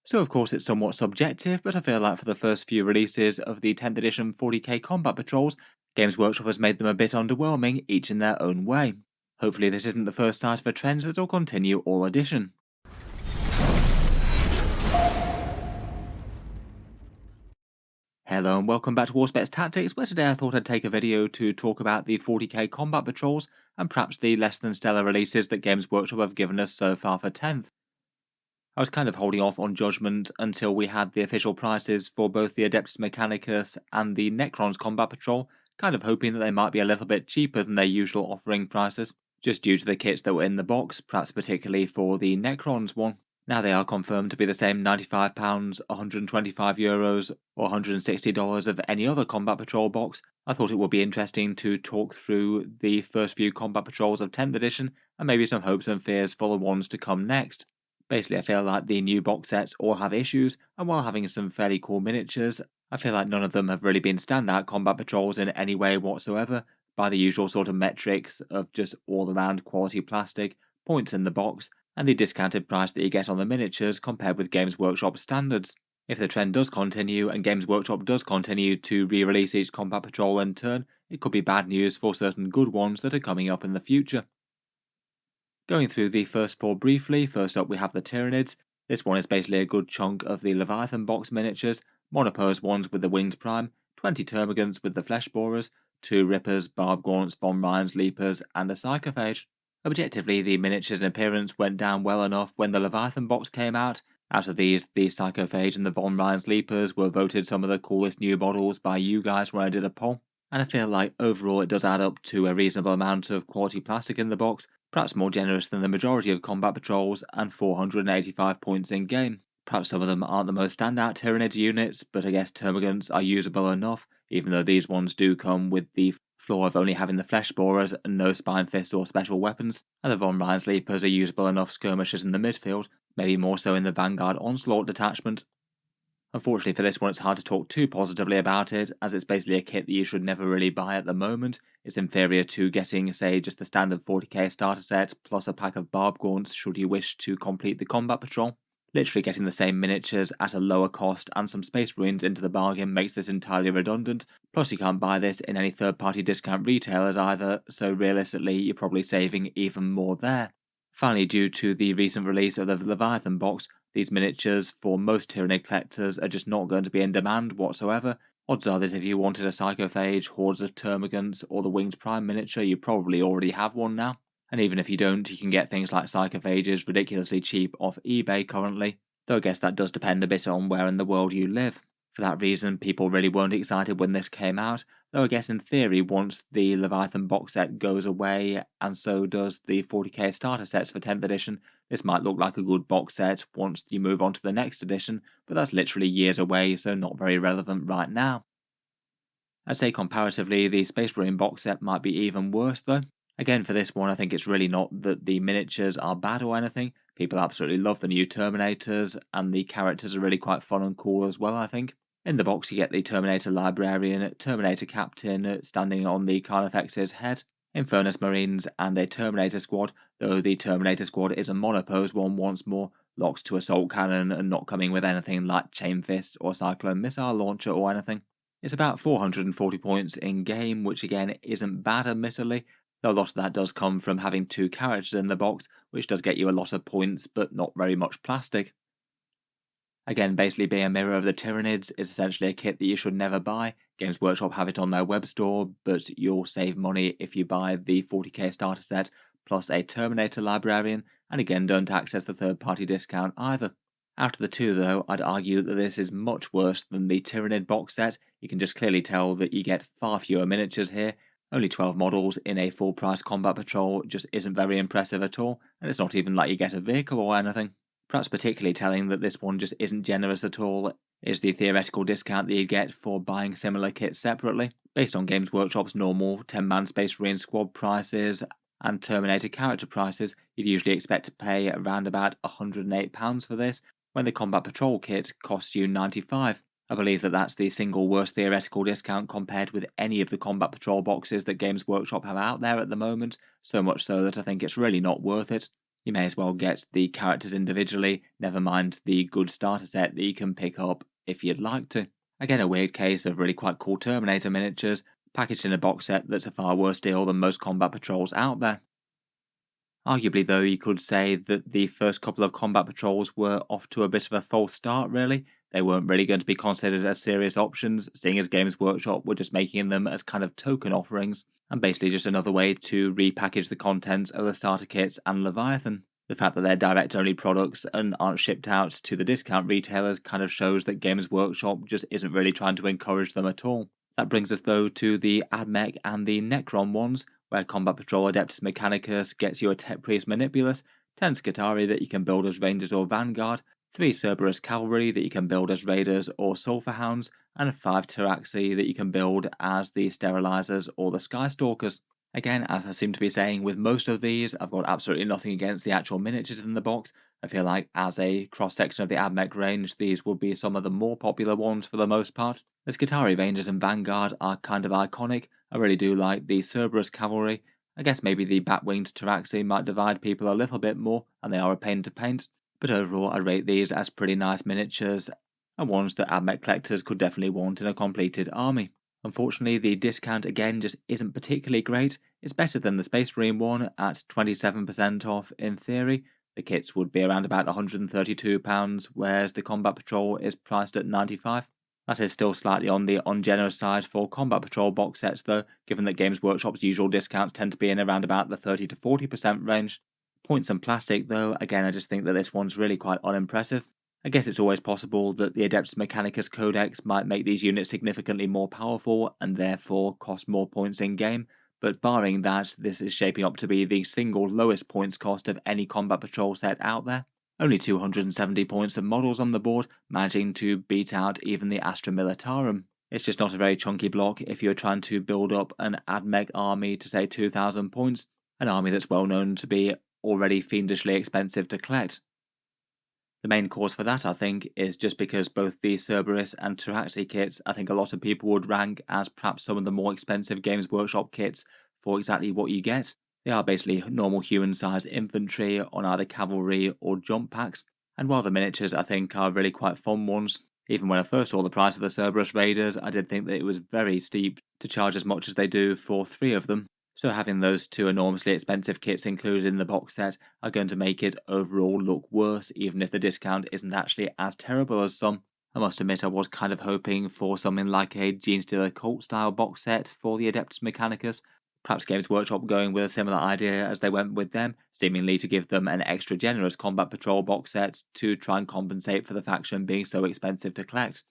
So of course it's somewhat subjective, but I feel like for the first few releases of the 10th edition 40k combat patrols, Games Workshop has made them a bit underwhelming, each in their own way. Hopefully this isn't the first start of a trend that will continue all edition. Hello and welcome back to Warspets Tactics, where today I thought I'd take a video to talk about the 40k combat patrols and perhaps the less than stellar releases that Games Workshop have given us so far for 10th. I was kind of holding off on judgment until we had the official prices for both the Adeptus Mechanicus and the Necrons combat patrol, kind of hoping that they might be a little bit cheaper than their usual offering prices, just due to the kits that were in the box, perhaps particularly for the Necrons one. Now they are confirmed to be the same £95, €125 or $160 of any other Combat Patrol box. I thought it would be interesting to talk through the first few Combat Patrols of 10th edition and maybe some hopes and fears for the ones to come next. Basically I feel like the new box sets all have issues, and while having some fairly cool miniatures, I feel like none of them have really been standout Combat Patrols in any way whatsoever, by the usual sort of metrics of just all around quality plastic, points in the box, and the discounted price that you get on the miniatures compared with Games Workshop standards. If the trend does continue and Games Workshop does continue to re-release each Combat Patrol in turn, it could be bad news for certain good ones that are coming up in the future. Going through the first four briefly, first up we have the Tyranids. This one is basically a good chunk of the Leviathan box miniatures, monopose ones with the Winged Prime, 20 Termagants with the Flesh Borers, 2 Rippers, Barb Gaunts, Von Ryans, Leapers, and a Psychophage. Objectively, the miniatures and appearance went down well enough when the Leviathan box came out. Out of these, the Psychophage and the Von Ryans Leapers were voted some of the coolest new models by you guys when I did a poll, and I feel like overall it does add up to a reasonable amount of quality plastic in the box, perhaps more generous than the majority of combat patrols, and 485 points in game. Perhaps some of them aren't the most standout Tyranids units, but I guess Termagants are usable enough, even though these ones do come with the flaw of only having the Flesh Borers and no Spine Fists or special weapons, and the Von Ryan Sleepers are usable enough skirmishers in the midfield, maybe more so in the Vanguard Onslaught detachment. Unfortunately for this one it's hard to talk too positively about it, as it's basically a kit that you should never really buy at the moment. It's inferior to getting, say, just the standard 40k starter set, plus a pack of Barb Gaunts should you wish to complete the combat patrol. Literally getting the same miniatures at a lower cost and some Space Marines into the bargain makes this entirely redundant, plus you can't buy this in any third-party discount retailers either, so realistically you're probably saving even more there. Finally, due to the recent release of the Leviathan box, these miniatures for most Tyranid collectors are just not going to be in demand whatsoever. Odds are that if you wanted a Psychophage, Hordes of Termagants, or the Winged Prime miniature, you probably already have one now. And even if you don't, you can get things like Psychophages ridiculously cheap off eBay currently, though I guess that does depend a bit on where in the world you live. For that reason, people really weren't excited when this came out, though I guess in theory once the Leviathan box set goes away, and so does the 40k starter sets for 10th edition, this might look like a good box set once you move on to the next edition, but that's literally years away, so not very relevant right now. I'd say comparatively, the Space Marine box set might be even worse though. Again, for this one, I think it's really not that the miniatures are bad or anything. People absolutely love the new Terminators, and the characters are really quite fun and cool as well, I think. In the box, you get the Terminator Librarian, Terminator Captain standing on the Carnifex's head, Infernus Marines, and a Terminator Squad, though the Terminator Squad is a monopose one once more, locked to Assault Cannon and not coming with anything like Chain Fists or Cyclone Missile Launcher or anything. It's about 440 points in game, which again isn't bad admittedly, though a lot of that does come from having 2 characters in the box, which does get you a lot of points but not very much plastic. Again, basically being a mirror of the Tyranids is essentially a kit that you should never buy. Games Workshop have it on their web store, but you'll save money if you buy the 40k starter set plus a Terminator Librarian, and again don't access the third-party discount either. Out of the two though, I'd argue that this is much worse than the Tyranid box set. You can just clearly tell that you get far fewer miniatures here. Only 12 models in a full-price combat patrol just isn't very impressive at all, and it's not even like you get a vehicle or anything. Perhaps particularly telling that this one just isn't generous at all is the theoretical discount that you get for buying similar kits separately. Based on Games Workshop's normal 10-man Space Marine squad prices and Terminator character prices, you'd usually expect to pay around about £108 for this, when the Combat Patrol kit costs you £95. I believe that that's the single worst theoretical discount compared with any of the Combat Patrol boxes that Games Workshop have out there at the moment, so much so that I think it's really not worth it. You may as well get the characters individually, never mind the good starter set that you can pick up if you'd like to. Again, a weird case of really quite cool Terminator miniatures, packaged in a box set that's a far worse deal than most combat patrols out there. Arguably, though, you could say that the first couple of combat patrols were off to a bit of a false start, really. They weren't really going to be considered as serious options, seeing as Games Workshop were just making them as kind of token offerings, and basically just another way to repackage the contents of the starter kits and Leviathan. The fact that they're direct-only products and aren't shipped out to the discount retailers kind of shows that Games Workshop just isn't really trying to encourage them at all. That brings us, though, to the Admech and the Necron ones, where Combat Patrol Adeptus Mechanicus gets you a Tech Priest Manipulus, 10 Skitarii that you can build as Rangers or Vanguard, 3 Cerberus Cavalry that you can build as Raiders or Sulphur Hounds, and 5 Taraxi that you can build as the Sterilizers or the Skystalkers. Again, as I seem to be saying with most of these, I've got absolutely nothing against the actual miniatures in the box. I feel like as a cross-section of the Admech range, these will be some of the more popular ones for the most part. The Skitarii Rangers and Vanguard are kind of iconic. I really do like the Cerberus Cavalry. I guess maybe the Bat-Winged Taraxi might divide people a little bit more, and they are a pain to paint. But overall, I rate these as pretty nice miniatures, and ones that Admech collectors could definitely want in a completed army. Unfortunately, the discount again just isn't particularly great. It's better than the Space Marine one at 27% off in theory. The kits would be around about £132, whereas the Combat Patrol is priced at £95. That is still slightly on the ungenerous side for Combat Patrol box sets though, given that Games Workshop's usual discounts tend to be in around about the 30 to 40% range. Points and plastic though, again I just think that this one's really quite unimpressive. I guess it's always possible that the Adeptus Mechanicus Codex might make these units significantly more powerful and therefore cost more points in game, but barring that, this is shaping up to be the single lowest points cost of any Combat Patrol set out there. Only 270 points of models on the board, managing to beat out even the Astra Militarum. It's just not a very chunky block if you're trying to build up an Admech army to say 2,000 points, an army that's well known to be already fiendishly expensive to collect. The main cause for that, I think, is just because both the Cerberus and Taraxi kits, I think a lot of people would rank as perhaps some of the more expensive Games Workshop kits for exactly what you get. They are basically normal human-sized infantry on either cavalry or jump packs, and while the miniatures I think are really quite fun ones, even when I first saw the price of the Cerberus Raiders, I did think that it was very steep to charge as much as they do for 3 of them. So having those 2 enormously expensive kits included in the box set are going to make it overall look worse, even if the discount isn't actually as terrible as some. I must admit I was kind of hoping for something like a Genestealer Cult style box set for the Adeptus Mechanicus, perhaps Games Workshop going with a similar idea as they went with them, seemingly to give them an extra generous Combat Patrol box set to try and compensate for the faction being so expensive to collect.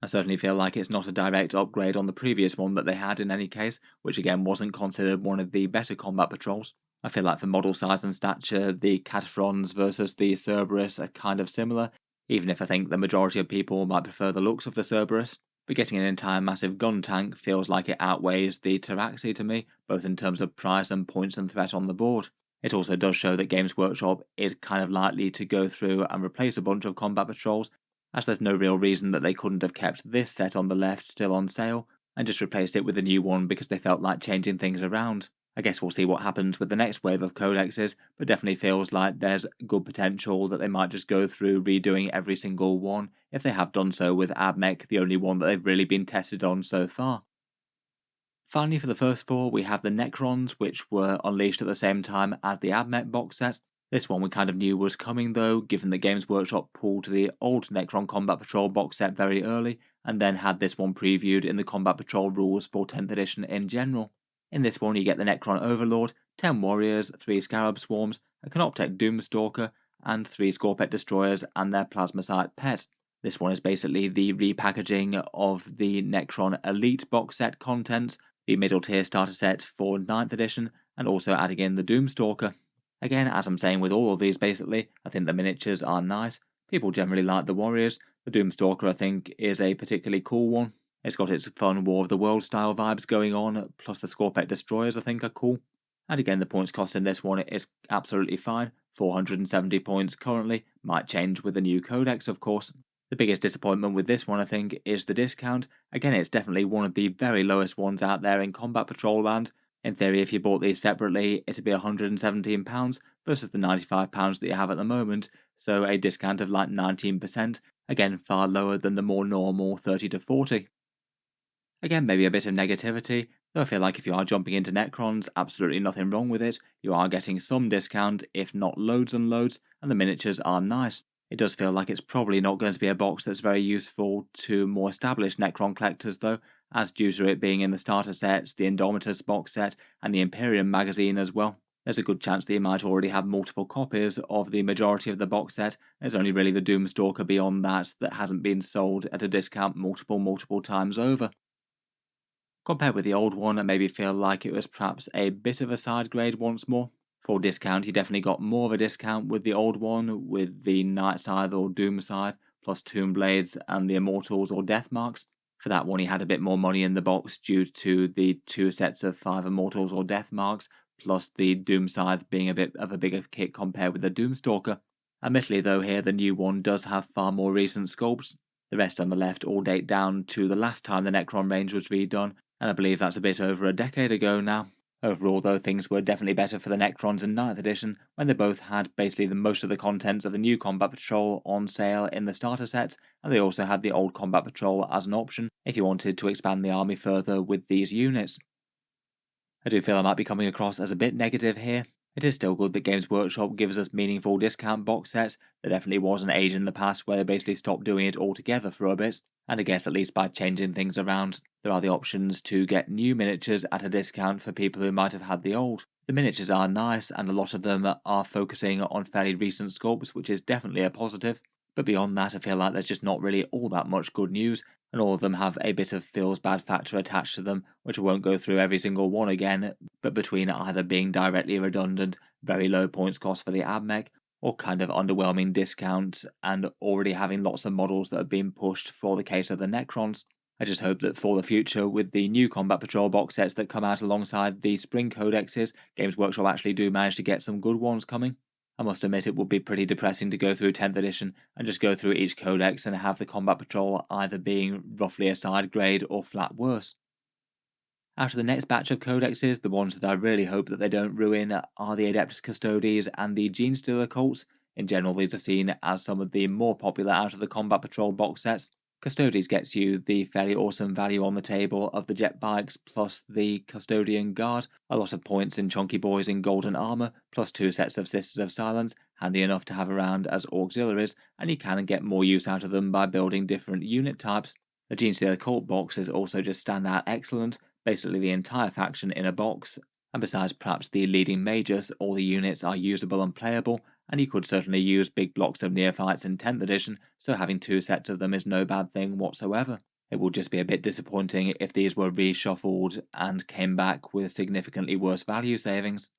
I certainly feel like it's not a direct upgrade on the previous one that they had in any case, which again wasn't considered one of the better Combat Patrols. I feel like for model size and stature, the Cataphrons versus the Cerberus are kind of similar, even if I think the majority of people might prefer the looks of the Cerberus. But getting an entire massive gun tank feels like it outweighs the Taraxi to me, both in terms of price and points and threat on the board. It also does show that Games Workshop is kind of likely to go through and replace a bunch of Combat Patrols, as there's no real reason that they couldn't have kept this set on the left still on sale, and just replaced it with a new one because they felt like changing things around. I guess we'll see what happens with the next wave of codexes, but definitely feels like there's good potential that they might just go through redoing every single one, if they have done so with Admech, the only one that they've really been tested on so far. Finally, for the first 4, we have the Necrons, which were unleashed at the same time as the Admech box set. This one we kind of knew was coming though, given that Games Workshop pulled the old Necron Combat Patrol box set very early, and then had this one previewed in the Combat Patrol rules for 10th edition in general. In this one you get the Necron Overlord, 10 Warriors, 3 Scarab Swarms, a Canoptech Doomstalker, and 3 Scorpet Destroyers and their Plasmacite pet. This one is basically the repackaging of the Necron Elite box set contents, the middle tier starter set for 9th edition, and also adding in the Doomstalker. Again, as I'm saying with all of these basically, I think the miniatures are nice. People generally like the Warriors. The Doomstalker I think is a particularly cool one. It's got its fun War of the World style vibes going on, plus the Scorpet Destroyers I think are cool. And again, the points cost in this one is absolutely fine. 470 points currently, might change with the new codex of course. The biggest disappointment with this one I think is the discount. Again, it's definitely one of the very lowest ones out there in Combat Patrol land. In theory, if you bought these separately, it'd be £117 versus the £95 that you have at the moment, so a discount of like 19%, again far lower than the more normal 30 to 40. Again, maybe a bit of negativity, though I feel like if you are jumping into Necrons, absolutely nothing wrong with it. You are getting some discount, if not loads and loads, and the miniatures are nice. It does feel like it's probably not going to be a box that's very useful to more established Necron collectors though, as due to it being in the starter sets, the Indomitus box set, and the Imperium magazine as well. There's a good chance that you might already have multiple copies of the majority of the box set. There's only really the Doomstalker beyond that that hasn't been sold at a discount multiple times over. Compared with the old one, I maybe feel like it was perhaps a bit of a side grade once more. For discount, you definitely got more of a discount with the old one, with the Night Scythe or Doom Scythe, plus Tomb Blades and the Immortals or Death Marks. For that one, he had a bit more money in the box due to the 2 sets of 5 Immortals or Death Marks, plus the Doom Scythe being a bit of a bigger kit compared with the Doomstalker. Admittedly though, here the new one does have far more recent sculpts. The rest on the left all date down to the last time the Necron range was redone, and I believe that's a bit over a decade ago now. Overall though, things were definitely better for the Necrons in 9th edition, when they both had basically the most of the contents of the new Combat Patrol on sale in the starter sets, and they also had the old Combat Patrol as an option if you wanted to expand the army further with these units. I do feel I might be coming across as a bit negative here. It is still good that Games Workshop gives us meaningful discount box sets. There definitely was an age in the past where they basically stopped doing it altogether for a bit, and I guess at least by changing things around, there are the options to get new miniatures at a discount for people who might have had the old. The miniatures are nice, and a lot of them are focusing on fairly recent sculpts, which is definitely a positive. But beyond that, I feel like there's just not really all that much good news, and all of them have a bit of feels bad factor attached to them, which I won't go through every single one again, but between either being directly redundant, very low points cost for the AdMech, or kind of underwhelming discounts, and already having lots of models that have been pushed for the case of the Necrons. I just hope that for the future, with the new Combat Patrol box sets that come out alongside the Spring Codexes, Games Workshop actually do manage to get some good ones coming. I must admit it would be pretty depressing to go through 10th edition and just go through each codex and have the Combat Patrol either being roughly a side grade or flat worse. Out of the next batch of codexes, the ones that I really hope that they don't ruin are the Adeptus Custodes and the Genestealer cults. In general, these are seen as some of the more popular out of the Combat Patrol box sets. Custodes gets you the fairly awesome value on the table of the jet bikes plus the Custodian Guard, a lot of points in chunky boys in golden armour, plus 2 sets of Sisters of Silence, handy enough to have around as auxiliaries, and you can get more use out of them by building different unit types. The Genestealer cult boxes also just stand out excellent, basically the entire faction in a box, and besides perhaps the leading mages, all the units are usable and playable, and you could certainly use big blocks of neophytes in 10th edition, so having 2 sets of them is no bad thing whatsoever. It would just be a bit disappointing if these were reshuffled and came back with significantly worse value savings.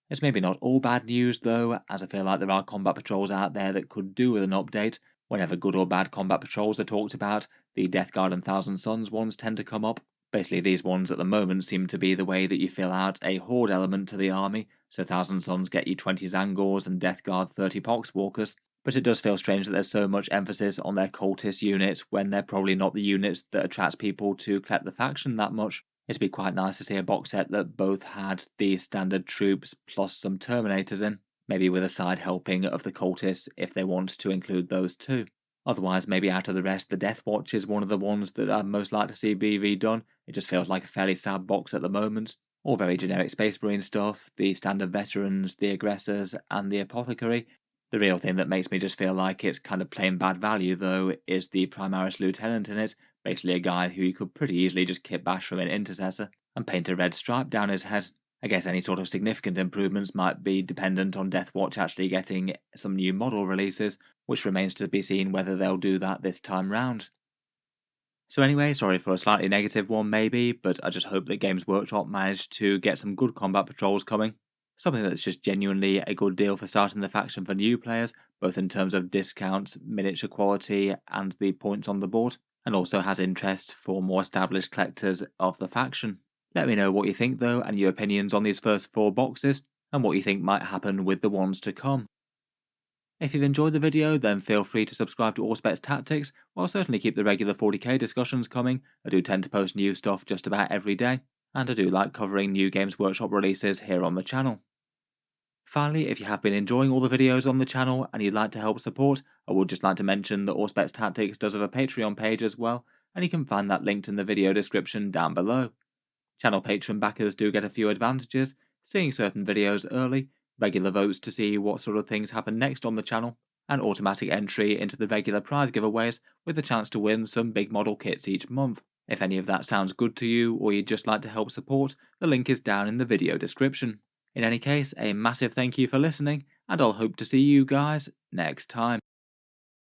It's maybe not all bad news though, as I feel like there are combat patrols out there that could do with an update. Whenever good or bad combat patrols are talked about, the Death Guard and Thousand Suns ones tend to come up. Basically, these ones at the moment seem to be the way that you fill out a horde element to the army, so Thousand Suns get you 20 Zangors and Death Guard 30 Poxwalkers, but it does feel strange that there's so much emphasis on their cultist units when they're probably not the units that attract people to collect the faction that much. It'd be quite nice to see a box set that both had the standard troops plus some Terminators in, maybe with a side helping of the cultists if they want to include those too. Otherwise, maybe out of the rest, the Death Watch is one of the ones that I'd most like to see be redone. It just feels like a fairly sad box at the moment. All very generic Space Marine stuff, the standard veterans, the aggressors, and the apothecary. The real thing that makes me just feel like it's kind of plain bad value, though, is the Primaris Lieutenant in it, basically a guy who you could pretty easily just kit bash from an Intercessor and paint a red stripe down his head. I guess any sort of significant improvements might be dependent on Deathwatch actually getting some new model releases, which remains to be seen whether they'll do that this time round. So anyway, sorry for a slightly negative one maybe, but I just hope that Games Workshop managed to get some good combat patrols coming. Something that's just genuinely a good deal for starting the faction for new players, both in terms of discounts, miniature quality, and the points on the board, and also has interest for more established collectors of the faction. Let me know what you think though, and your opinions on these first 4 boxes, and what you think might happen with the ones to come. If you've enjoyed the video, then feel free to subscribe to Auspex Tactics, or I'll certainly keep the regular 40k discussions coming. I do tend to post new stuff just about every day, and I do like covering new Games Workshop releases here on the channel. Finally, if you have been enjoying all the videos on the channel and you'd like to help support, I would just like to mention that Auspex Tactics does have a Patreon page as well, and you can find that linked in the video description down below. Channel patron backers do get a few advantages, seeing certain videos early, regular votes to see what sort of things happen next on the channel, and automatic entry into the regular prize giveaways with the chance to win some big model kits each month. If any of that sounds good to you or you'd just like to help support, the link is down in the video description. In any case, a massive thank you for listening, and I'll hope to see you guys next time.